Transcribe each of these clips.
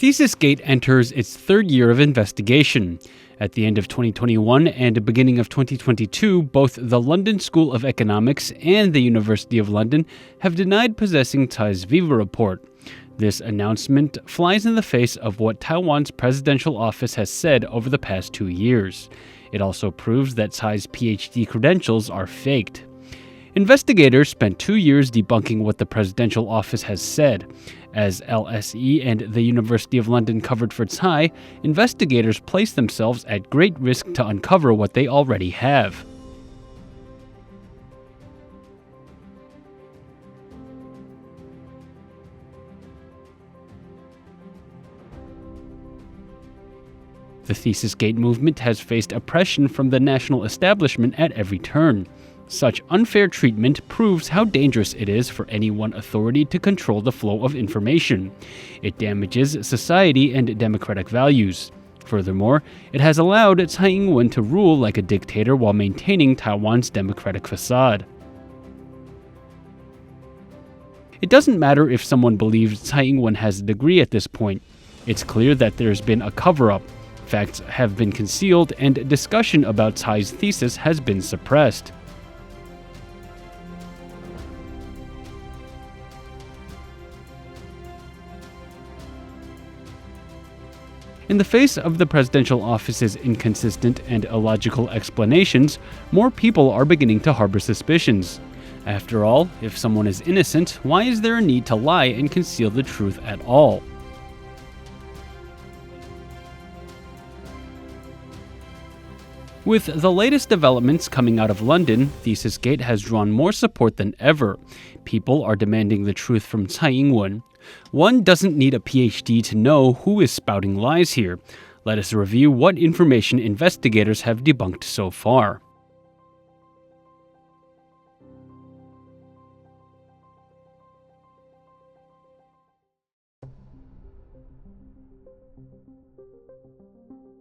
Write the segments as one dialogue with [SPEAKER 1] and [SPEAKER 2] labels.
[SPEAKER 1] ThesisGate enters its third year of investigation. At the end of 2021 and beginning of 2022, both the London School of Economics and the University of London have denied possessing Tsai's Viva report. This announcement flies in the face of what Taiwan's presidential office has said over the past 2 years. It also proves that Tsai's PhD credentials are faked. Investigators spent 2 years debunking what the presidential office has said. As LSE and the University of London covered for Tsai, investigators place themselves at great risk to uncover what they already have. The ThesisGate movement has faced oppression from the national establishment at every turn. Such unfair treatment proves how dangerous it is for any one authority to control the flow of information. It damages society and democratic values. Furthermore, it has allowed Tsai Ing-wen to rule like a dictator while maintaining Taiwan's democratic facade. It doesn't matter if someone believes Tsai Ing-wen has a degree at this point. It's clear that there's been a cover-up. Facts have been concealed, and discussion about Tsai's thesis has been suppressed. In the face of the presidential office's inconsistent and illogical explanations, more people are beginning to harbor suspicions. After all, if someone is innocent, why is there a need to lie and conceal the truth at all? With the latest developments coming out of London, ThesisGate has drawn more support than ever. People are demanding the truth from Tsai Ing-wen. One doesn't need a PhD to know who is spouting lies here. Let us review what information investigators have debunked so far.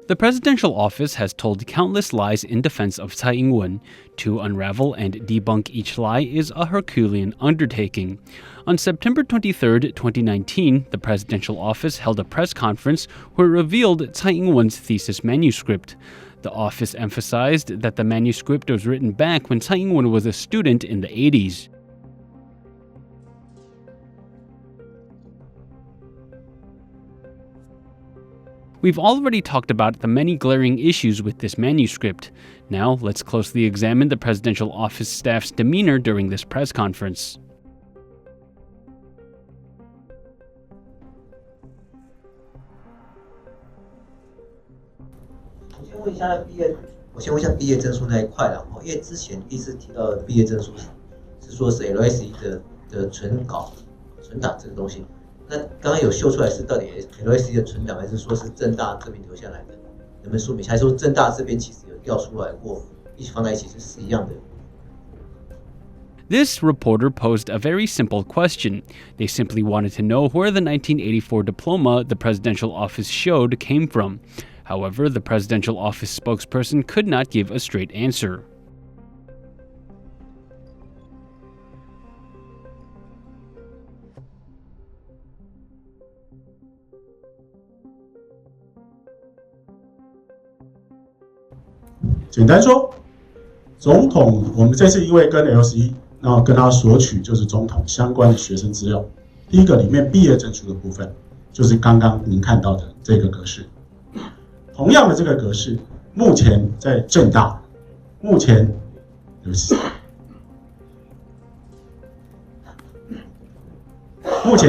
[SPEAKER 1] The presidential office has told countless lies in defense of Tsai Ing-wen. To unravel and debunk each lie is a Herculean undertaking. On September 23, 2019, the presidential office held a press conference where it revealed Tsai Ing-wen's thesis manuscript. The office emphasized that the manuscript was written back when Tsai Ing-wen was a student in the 80s. We've already talked about the many glaring issues with this manuscript. Now, let's closely examine the presidential office staff's demeanor during this press conference.
[SPEAKER 2] 我先问一下毕业证书那一块啦，因为之前第一次提到的毕业证书是说是 LSE 的存档这个东西。那刚刚有秀出来是到底 LSE 的存档，还是说是政大这边留下来的？能不能说明？还是说政大这边其实有调出来过，一起放在一起是一样的？
[SPEAKER 1] This reporter posed a very simple question. They simply wanted to know where the 1984 diploma the presidential office showed came from. However, the presidential office spokesperson could not give a straight answer.
[SPEAKER 3] "简单说，总统，我们这次因为跟 LSE， 然后跟他索取就是总统相关的学生资料。第一个里面毕业证书的部分，就是刚刚您看到的这个格式。同样的这个格式，目前在政大，目前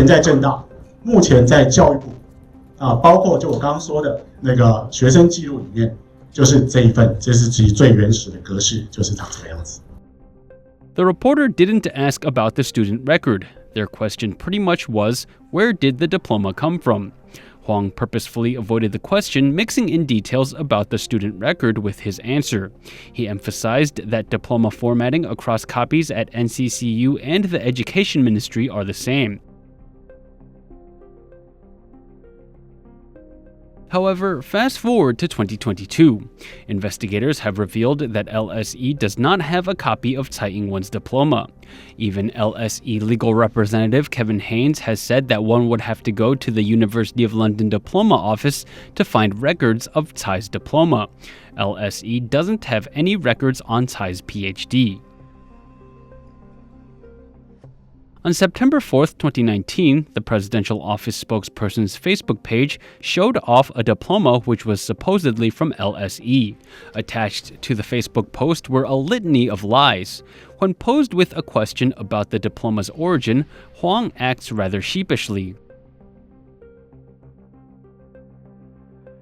[SPEAKER 3] 在政大，目前在教育部，包括就我刚刚说的那个学生记录里面。" 就是这一份，这是其最原始的格式，就是长这个样子。
[SPEAKER 1] The reporter didn't ask about the student record. Their question pretty much was, where did the diploma come from? Huang purposefully avoided the question, mixing in details about the student record with his answer. He emphasized that diploma formatting across copies at NCCU and the Education Ministry are the same. However, fast forward to 2022. Investigators have revealed that LSE does not have a copy of Tsai Ing-wen's diploma. Even LSE legal representative Kevin Haynes has said that one would have to go to the University of London diploma office to find records of Tsai's diploma. LSE doesn't have any records on Tsai's PhD. On September 4th, 2019, the presidential office spokesperson's Facebook page showed off a diploma which was supposedly from LSE. Attached to the Facebook post were a litany of lies. When posed with a question about the diploma's origin, Huang acts rather sheepishly.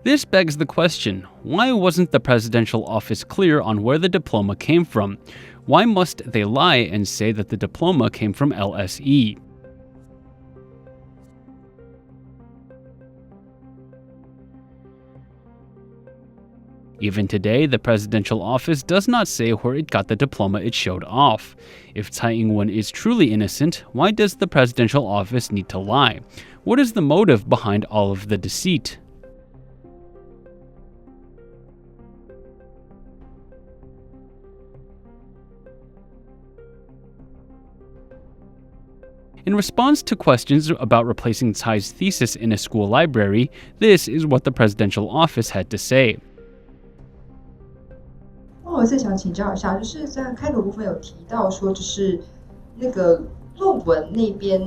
[SPEAKER 1] This begs the question, why wasn't the presidential office clear on where the diploma came from? Why must they lie and say that the diploma came from LSE? Even today, the presidential office does not say where it got the diploma it showed off. If Tsai Ing-wen is truly innocent, why does the presidential office need to lie? What is the motive behind all of the deceit? In response to questions about replacing Tsai's thesis in a school library, this is what the presidential office had to say.
[SPEAKER 4] 我是想请教一下，就是在开头部分有提到说，就是那个论文那边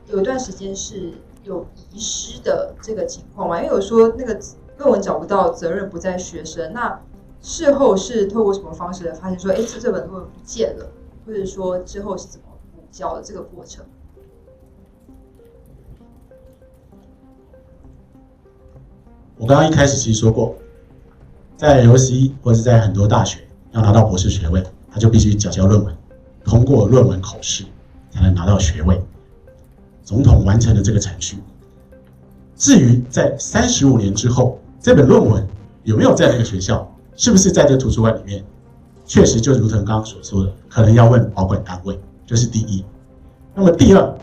[SPEAKER 4] 有一段时间是有遗失的这个情况嘛？因为有说那个论文找不到，责任不在学生。那事后是透过什么方式来发现说，这本论文不见了，或者说之后是怎么补交的这个过程？
[SPEAKER 3] 我刚刚一开始其实说过，在 LSE 或者在很多大学要拿到博士学位，他就必须缴交论文，通过论文口试才能拿到学位。总统完成了这个程序。至于在35年之后，这本论文有没有在那个学校，是不是在这个图书馆里面，确实就如同刚刚所说的，可能要问保管单位，这是第一。那么第二，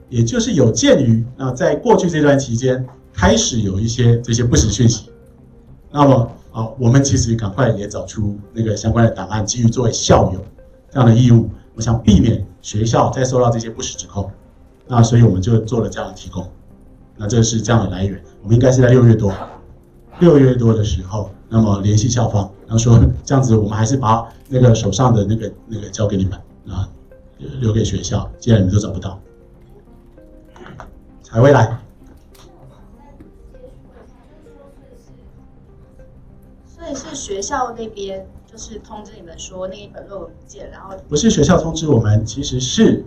[SPEAKER 3] 也就是有鉴于在过去这段期间，开始有一些这些不实讯息，那么我们其实赶快也找出那个相关的档案，基于作为校友这样的义务，我想避免学校再受到这些不实指控，那所以我们就做了这样的提供。那这是这样的来源，我们应该是在6月多的时候，那么联系校方，然后说这样子我们还是把那个手上的那个交给你们留给学校，既然你们都找不到，才会来。
[SPEAKER 5] 所以是学校那边就是通知你们说那一本论文不见，然后
[SPEAKER 3] 不是学校通知我们，其实是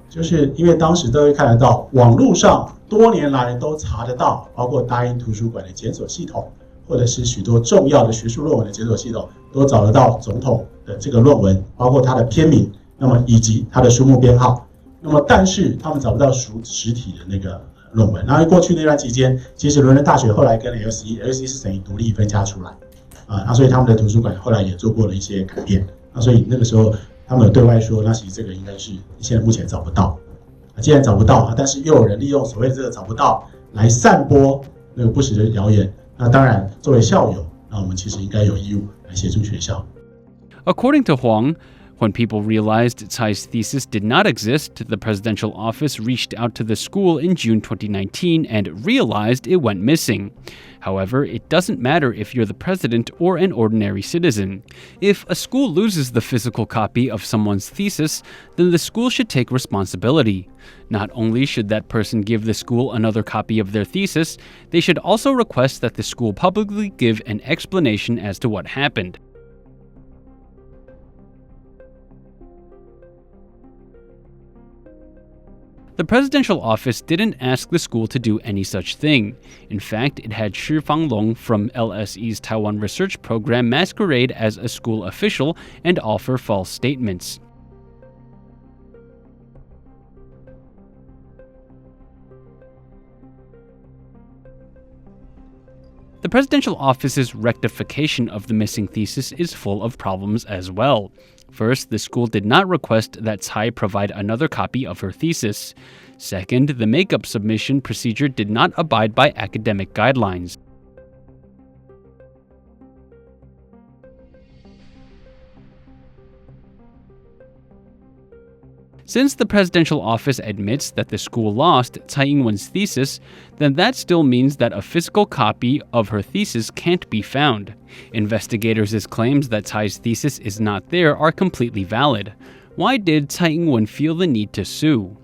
[SPEAKER 3] 就是因为当时都会看得到，网络上多年来都查得到，包括大英图书馆的检索系统，或者是许多重要的学术论文的检索系统，都找得到总统的这个论文，包括它的篇名，那么以及它的书目编号。那么但是他们找不到实体的那个论文。然后过去那段期间，其实伦敦大学后来跟 LSE 是等于独立分家出来。所以他们的图书馆后来也做过了一些改变，所以那个时候他们有对外说，那其实这个应该是现在目前找不到，既然找不到，但是又有人利用所谓的这个找不到来散播那个不实的谣言，那当然作为校友，那我们其实应该有义务来协助学校。
[SPEAKER 1] According to Huang, when people realized Tsai's thesis did not exist, the presidential office reached out to the school in June 2019 and realized it went missing. However, it doesn't matter if you're the president or an ordinary citizen. If a school loses the physical copy of someone's thesis, then the school should take responsibility. Not only should that person give the school another copy of their thesis, they should also request that the school publicly give an explanation as to what happened. The presidential office didn't ask the school to do any such thing. In fact, it had Shi Fanglong from LSE's Taiwan research program masquerade as a school official and offer false statements. The presidential office's rectification of the missing thesis is full of problems as well. First, the school did not request that Tsai provide another copy of her thesis. Second, the makeup submission procedure did not abide by academic guidelines. Since the presidential office admits that the school lost Tsai Ing-wen's thesis, then that still means that a physical copy of her thesis can't be found. Investigators' claims that Tsai's thesis is not there are completely valid. Why did Tsai Ing-wen feel the need to sue?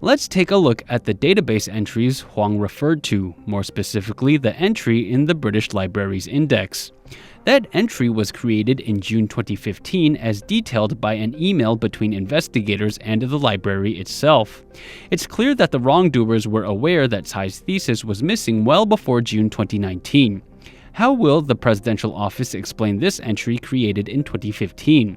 [SPEAKER 1] Let's take a look at the database entries Huang referred to, more specifically the entry in the British Library's index. That entry was created in June 2015 as detailed by an email between investigators and the library itself. It's clear that the wrongdoers were aware that Tsai's thesis was missing well before June 2019. How will the presidential office explain this entry created in 2015?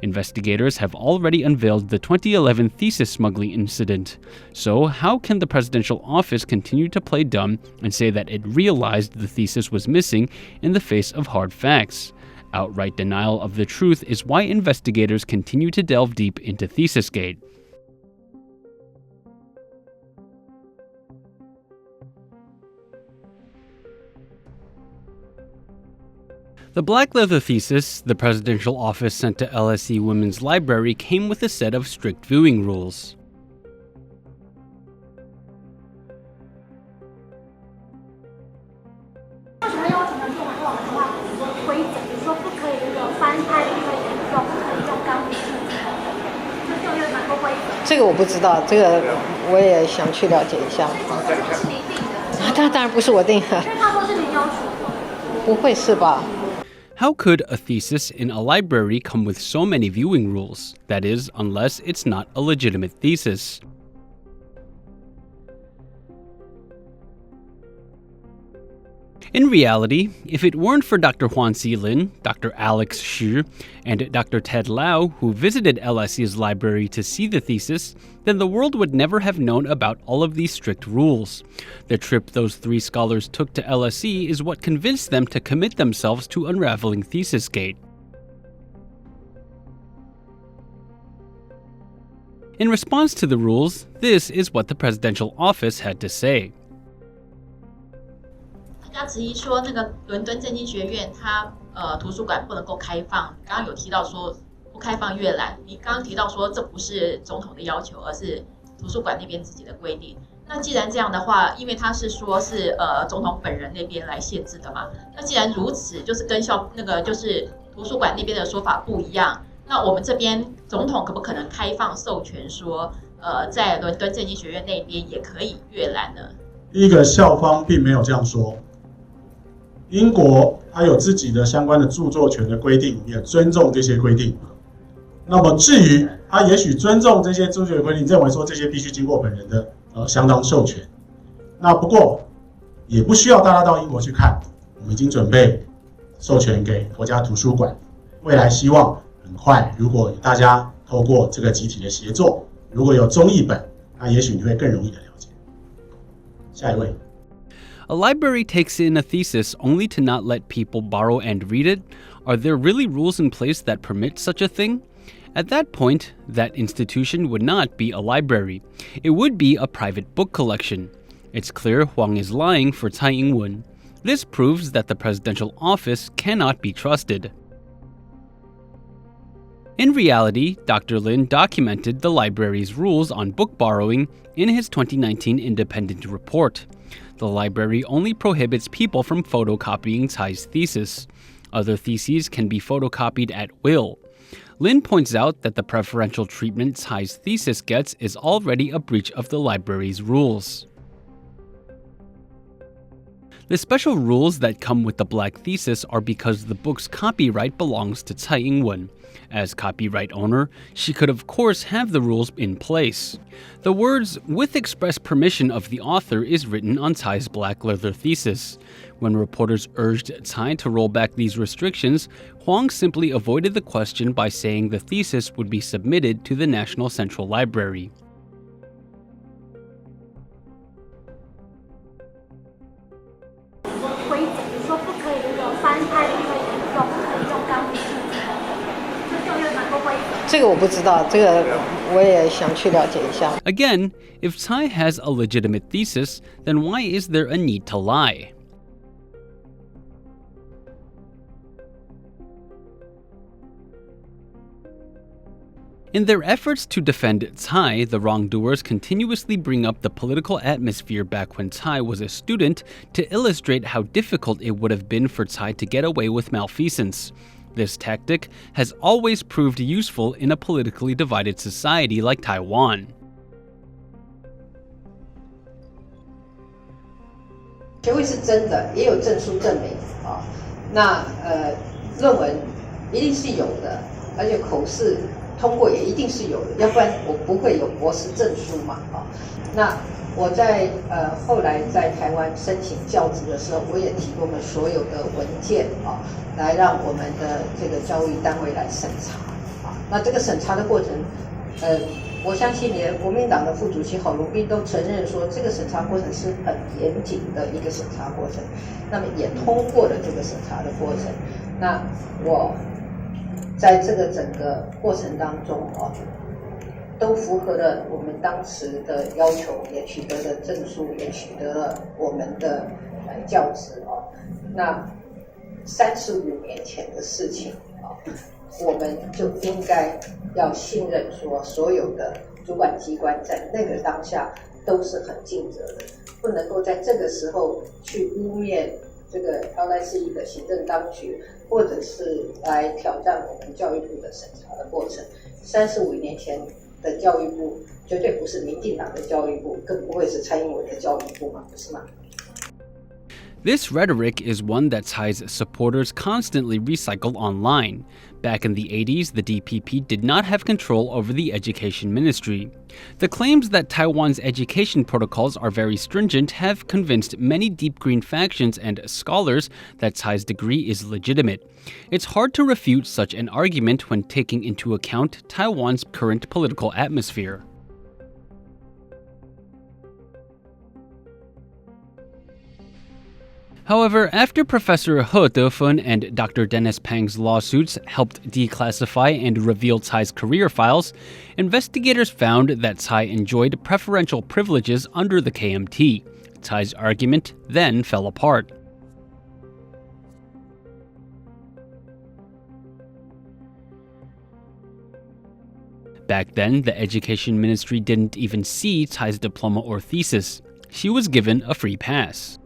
[SPEAKER 1] Investigators have already unveiled the 2011 thesis smuggling incident. So, how can the presidential office continue to play dumb and say that it realized the thesis was missing in the face of hard facts? Outright denial of the truth is why investigators continue to delve deep into ThesisGate. The black leather thesis the presidential office sent to LSE Women's Library came with a set of strict viewing rules. How could a thesis in a library come with so many viewing rules? That is, unless it's not a legitimate thesis. In reality, if it weren't for Dr. Huan Xilin, Dr. Alex Shi, and Dr. Ted Lau, who visited LSE's library to see the thesis, then the world would never have known about all of these strict rules. The trip those three scholars took to LSE is what convinced them to commit themselves to unraveling ThesisGate. In response to the rules, this is what the presidential office had to say.
[SPEAKER 5] 大家质疑说，那个伦敦政经学院它图书馆不能够开放。刚刚有提到说不开放阅览，你刚刚提到说这不是总统的要求，而是图书馆那边自己的规定。那既然这样的话，因为他是说是总统本人那边来限制的嘛，那既然如此，就是跟就是图书馆那边的说法不一样。那我们这边总统可不可能开放授权说，在伦敦政经学院那边也可以阅览呢？
[SPEAKER 3] 第一个，校方并没有这样说。英国它有自己的相关的著作权的规定，也尊重这些规定。那么至于他也许尊重这些著作权规定，认为说这些必须经过本人的相当授权。那不过也不需要大家到英国去看，我们已经准备授权给国家图书馆。未来希望很快，如果大家透过这个集体的协作，如果有中译本，那也许你会更容易的了解。下一位。
[SPEAKER 1] A library takes in a thesis only to not let people borrow and read it? Are there really rules in place that permit such a thing? At that point, that institution would not be a library. It would be a private book collection. It's clear Huang is lying for Tsai Ing-wen. This proves that the presidential office cannot be trusted. In reality, Dr. Lin documented the library's rules on book borrowing in his 2019 independent report. The library only prohibits people from photocopying Tsai's thesis. Other theses can be photocopied at will. Lin points out that the preferential treatment Tsai's thesis gets is already a breach of the library's rules. The special rules that come with the black thesis are because the book's copyright belongs to Tsai Ing-wen. As copyright owner, she could of course have the rules in place. The words "with express permission of the author" is written on Tsai's black leather thesis. When reporters urged Tsai to roll back these restrictions, Huang simply avoided the question by saying the thesis would be submitted to the National Central Library.
[SPEAKER 6] 这个我不知道，这个我也想去了解一下。
[SPEAKER 1] Again, if Tsai has a legitimate thesis, then why is there a need to lie? In their efforts to defend Tsai, the wrongdoers continuously bring up the political atmosphere back when Tsai was a student to illustrate how difficult it would have been for Tsai to get away with malfeasance. This tactic has always proved useful in a politically divided society like Taiwan.
[SPEAKER 6] 学位是真的，也有证书证明啊。那论文一定是有的，而且口试通过也一定是有的，要不然我不会有博士证书嘛啊。那我在后来在台湾申请教职的时候，我也提供了所有的文件啊，来让我们的这个教育单位来审查啊。那这个审查的过程，我相信连国民党的副主席郝龙斌都承认说，这个审查过程是很严谨的一个审查过程，那么也通过了这个审查的过程。那我在这个整个过程当中啊，都符合了我们当时的要求，也取得了证书，也取得了我们的教职啊。那35年前的事情啊，我们就应该要信任说，所有的主管机关在那个当下都是很尽责的，不能够在这个时候去污蔑这个LSE的行政当局，或者是来挑战我们教育部的审查的过程。35年前的教育部绝对不是民进党的教育部，更不会是蔡英文的教育部嘛，不是吗？
[SPEAKER 1] This rhetoric is one that Tsai's supporters constantly recycle online. Back in the 80s, the DPP did not have control over the education ministry. The claims that Taiwan's education protocols are very stringent have convinced many deep green factions and scholars that Tsai's degree is legitimate. It's hard to refute such an argument when taking into account Taiwan's current political atmosphere. However, after Professor He Defun and Dr. Dennis Pang's lawsuits helped declassify and reveal Tsai's career files, investigators found that Tsai enjoyed preferential privileges under the KMT. Tsai's argument then fell apart. Back then, the Education Ministry didn't even see Tsai's diploma or thesis. She was given a free pass.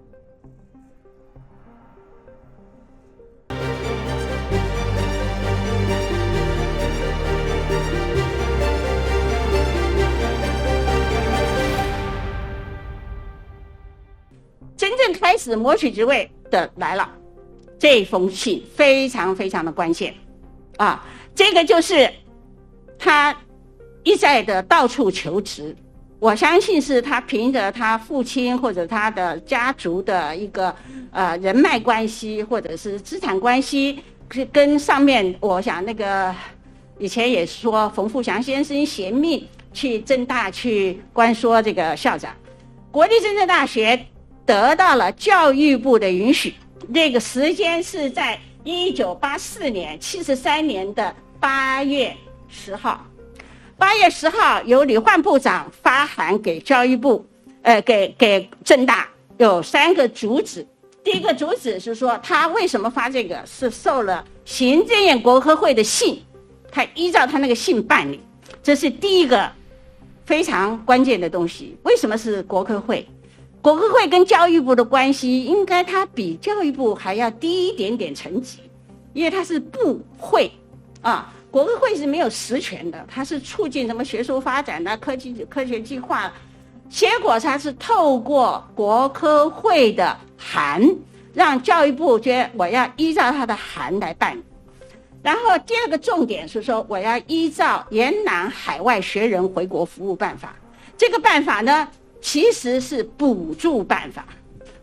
[SPEAKER 7] 真正开始谋取职位的来了，这封信非常非常的关键啊！这个就是他一再的到处求职，我相信是他凭着他父亲或者他的家族的一个人脉关系或者是资产关系，跟上面我想那个以前也说冯富祥先生携命去政大去关说这个校长，国立政治大学得到了教育部的允许，这个时间是在1984年73年的8月10号。8月10号，由李焕部长发函给教育部，给政大有3个主旨。第一个主旨是说，他为什么发这个，是受了行政院国科会的信，他依照他那个信办理，这是第一个非常关键的东西。为什么是国科会？国科会跟教育部的关系，应该它比教育部还要低一点点层级，因为它是部会啊。国科会是没有实权的，它是促进什么学术发展的科学计划，结果它是透过国科会的函，让教育部觉得我要依照他的函来办理。然后第二个重点是说，我要依照延揽海外学人回国服务办法。这个办法呢，其实是补助办法，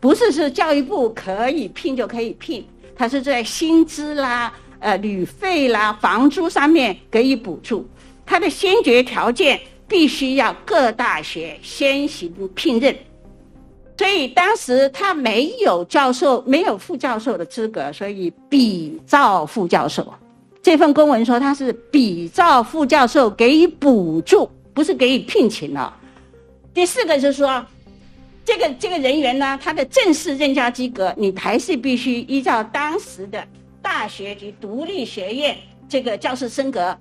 [SPEAKER 7] 不是教育部可以聘就可以聘，它是在薪资啦、旅费啦、房租上面给予补助。它的先决条件必须要各大学先行聘任，所以当时他没有教授、没有副教授的资格，所以比照副教授。这份公文说他是比照副教授给予补助，不是给予聘请了。第4个就是说，这个人员呢，他的正式任教资格，你还是必须依照当时的大学及独立学院这个教师升格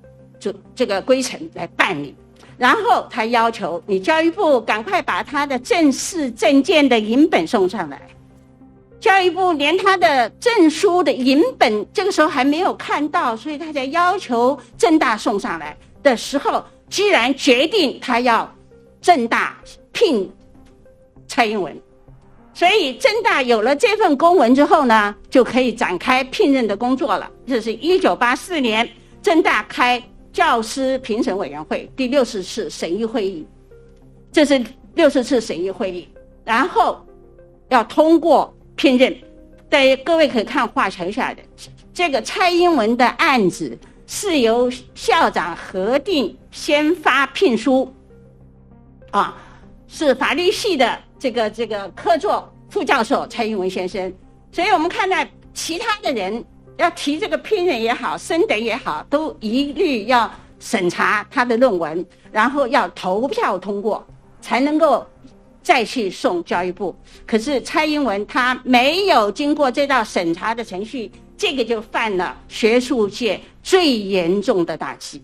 [SPEAKER 7] 这个规程来办理。然后他要求你教育部赶快把他的正式证件的影本送上来。教育部连他的证书的影本这个时候还没有看到，所以他才要求政大送上来的时候，居然决定他要政大聘蔡英文。所以政大有了这份公文之后呢，就可以展开聘任的工作了。这是1984年政大开教师评审委员会第60次审议会议，这是60次审议会议，然后要通过聘任。各位可以看画程下的这个蔡英文的案子是由校长核定先发聘书啊，是法律系的这个科座副教授蔡英文先生。所以我们看到其他的人要提这个聘任也好，升等也好，都一律要审查他的论文，然后要投票通过才能够再去送教育部。可是蔡英文他没有经过这道审查的程序，这个就犯了学术界最严重的大忌。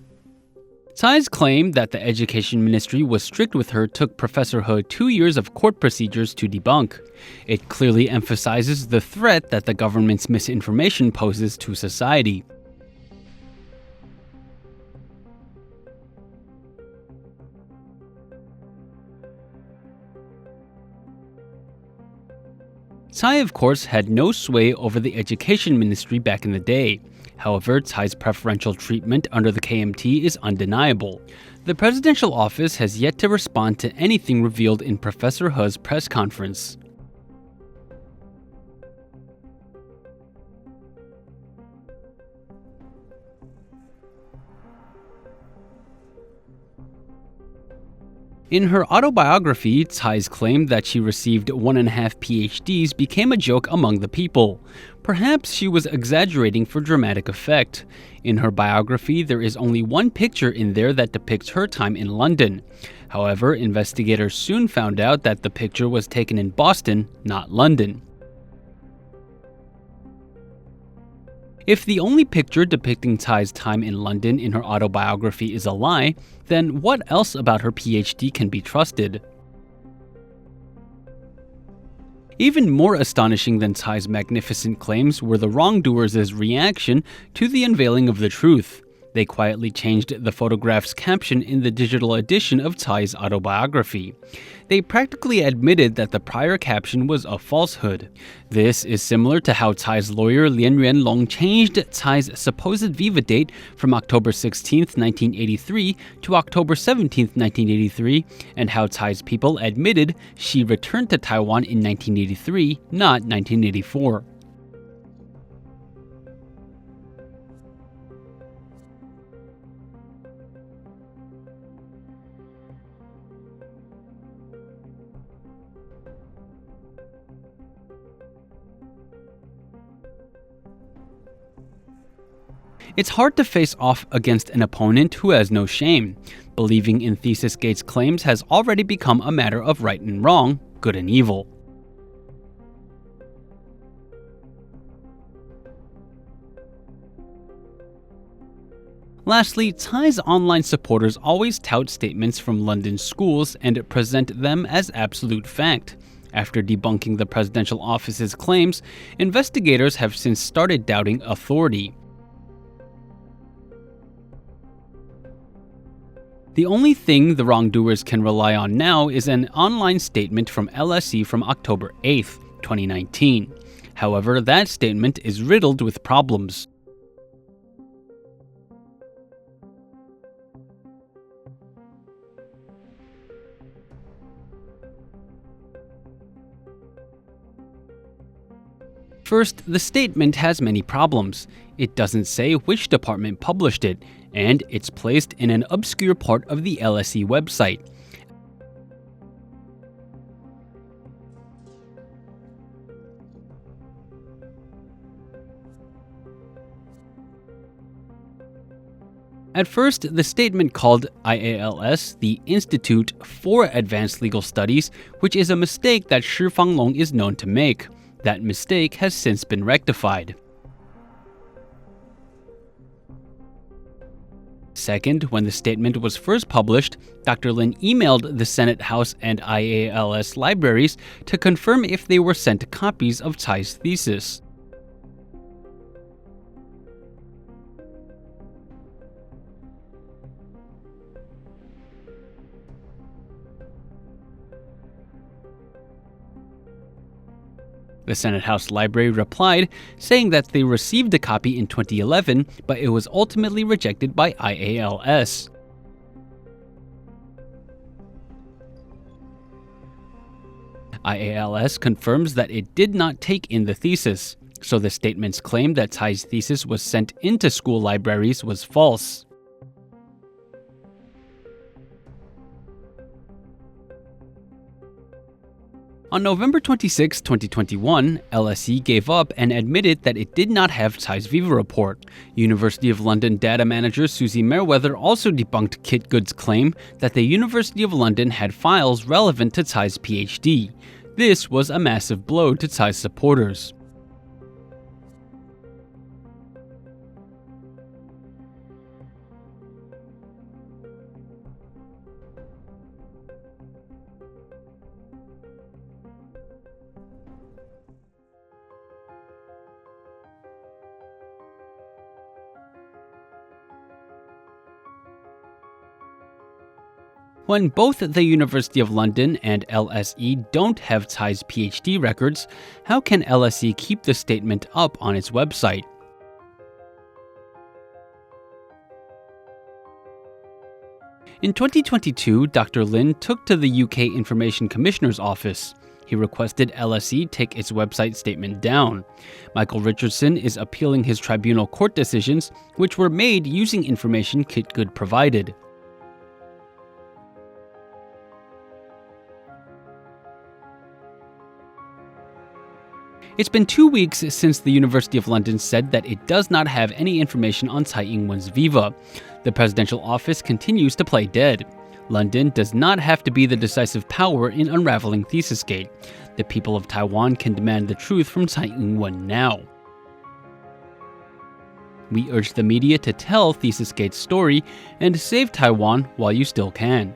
[SPEAKER 1] Tsai's claim that the education ministry was strict with her took Professor He 2 years of court procedures to debunk. It clearly emphasizes the threat that the government's misinformation poses to society. Tsai, of course, had no sway over the education ministry back in the day. However, Tsai's preferential treatment under the KMT is undeniable. The presidential office has yet to respond to anything revealed in Professor He's press conference. In her autobiography, Tsai's claim that she received 1.5 PhDs became a joke among the people. Perhaps she was exaggerating for dramatic effect. In her biography, there is only one picture in there that depicts her time in London. However, investigators soon found out that the picture was taken in Boston, not London. If the only picture depicting Tsai's time in London in her autobiography is a lie, then what else about her PhD can be trusted? Even more astonishing than Tsai's magnificent claims were the wrongdoers' reaction to the unveiling of the truth. They quietly changed the photograph's caption in the digital edition of Tsai's autobiography. They practically admitted that the prior caption was a falsehood. This is similar to how Tsai's lawyer Lien Yuanlong changed Tsai's supposed viva date from October 16, 1983 to October 17, 1983, and how Tsai's people admitted she returned to Taiwan in 1983, not 1984. It's hard to face off against an opponent who has no shame. Believing in ThesisGate's claims has already become a matter of right and wrong, good and evil. Lastly, Tsai's online supporters always tout statements from London schools and present them as absolute fact. After debunking the presidential office's claims, investigators have since started doubting authority. The only thing the wrongdoers can rely on now is an online statement from LSE from October 8, 2019. However, that statement is riddled with problems. First, the statement has many problems. It doesn't say which department published it, and it's placed in an obscure part of the LSE website. At first, the statement called IALS the Institute for Advanced Legal Studies, which is a mistake that Shi Fanglong is known to make. That mistake has since been rectified. Second, when the statement was first published, Dr. Lin emailed the Senate, House, and IALS libraries to confirm if they were sent copies of Tsai's thesis. The Senate House Library replied, saying that they received a copy in 2011, but it was ultimately rejected by IALS. IALS confirms that it did not take in the thesis, so the statement's claim that Tsai's thesis was sent into school libraries was false. On November 26, 2021, LSE gave up and admitted that it did not have Tsai's Viva report. University of London data manager Susie Merriweather also debunked Kit Good's claim that the University of London had files relevant to Tsai's PhD. This was a massive blow to Tsai's supporters. When both the University of London and LSE don't have Tsai's PhD records, how can LSE keep the statement up on its website? In 2022, Dr. Lin took to the UK Information Commissioner's Office. He requested LSE take its website statement down. Michael Richardson is appealing his tribunal court decisions, which were made using information Kit Good provided. It's been 2 weeks since the University of London said that it does not have any information on Tsai Ing-wen's Viva. The presidential office continues to play dead. London does not have to be the decisive power in unraveling ThesisGate. The people of Taiwan can demand the truth from Tsai Ing-wen now. We urge the media to tell ThesisGate's story and save Taiwan while you still can.